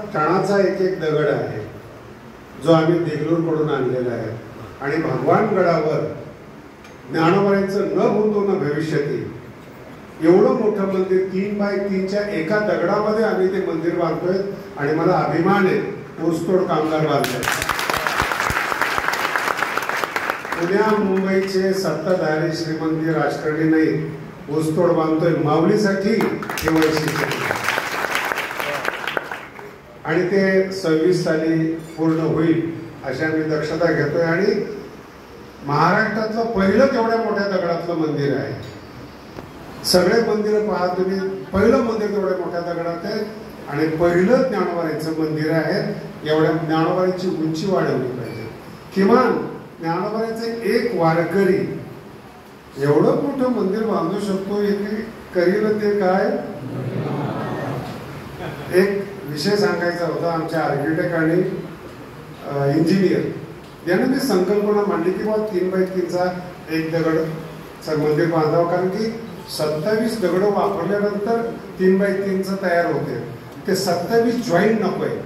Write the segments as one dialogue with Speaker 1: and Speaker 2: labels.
Speaker 1: ठाणाचा एक एक दगड आहे जो आम्ही देगलूरकडून आणलेला आहे आणि भगवान गडावर ज्ञानोबांचं न भूतो न भविष्यती एवढं मोठं मंदिर 3 बाय 3च्या एका दगडामध्ये आम्ही ते मंदिर बांधतोय आणि मला अभिमान आहे ऊसतोड कामगार बांधतात. पुण्या मुंबईचे सत्ताधारी श्रीमंत राजकारणी नाही ऊसतोड बांधतोय माऊलीसाठी हे वैशिष्ट्य आणि ते 26 साली पूर्ण होईल अशी आम्ही दक्षता घेतोय आणि महाराष्ट्रातलं पहिलं तेवढ्या मोठ्या दगडातलं मंदिर आहे. सगळे मंदिर पहा तुम्ही पहिलं मंदिर तेवढ्या मोठ्या दगडात आहे आणि पहिलं ज्ञानोबांचं मंदिर आहे. एवढ्या ज्ञानोबांची उंची वाढवली पाहिजे. किमान ज्ञानोबांचे एक वारकरी एवढं मोठं मंदिर बांधू शकतो करील ते काय. एक विषय सांगायचा होता. आमच्या आर्किटेक्ट आणि इंजिनियर यांनी ती संकल्पना मांडली की बाबा 3 बाय 3चा एक दगड मंदिर बांधावं कारण की 27 दगड वापरल्यानंतर 3 बाय 3चं तयार होते. ते 27 जॉईंट नको आहे.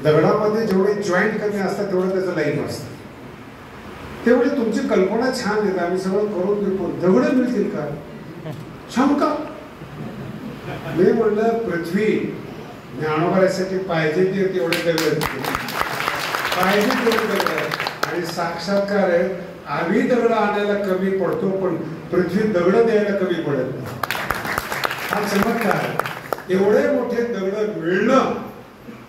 Speaker 1: दगडामध्ये जेवढे जॉईंट कमी असतात तेवढं त्याचं लाईन असतं. तेवढी तुमची कल्पना छान येते. आम्ही सगळं करून देतो. दगड मिळतील का शंका. मी म्हणलं पृथ्वी ज्ञानोबासाठी पाहिजे तेवढे दगड पाहिजे तेवढे दगड आणि साक्षात्कार आहे. आम्ही दगड आणायला कमी पडतो पण पृथ्वी दगड द्यायला कमी पडत नाही. हा चमत्कार. एवढे मोठे दगड मिळणं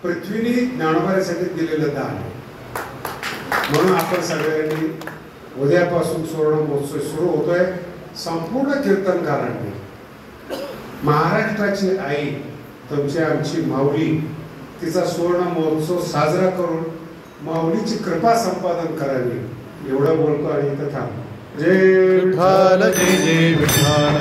Speaker 1: पृथ्वीने ज्ञानोबासाठी दिलेलं दान आहे. म्हणून आपण सगळ्यांनी उद्यापासून सुवर्ण महोत्सव सुरू होतोय. संपूर्ण कीर्तनकारांनी महाराष्ट्राची आई तुमची आमची माऊली तिचा सुवर्ण महोत्सव साजरा करून माऊलीची कृपा संपादन करावी एवढं बोलतो आणि इथं थांबतो. जय विठ्ठल जय जय विठ्ठल.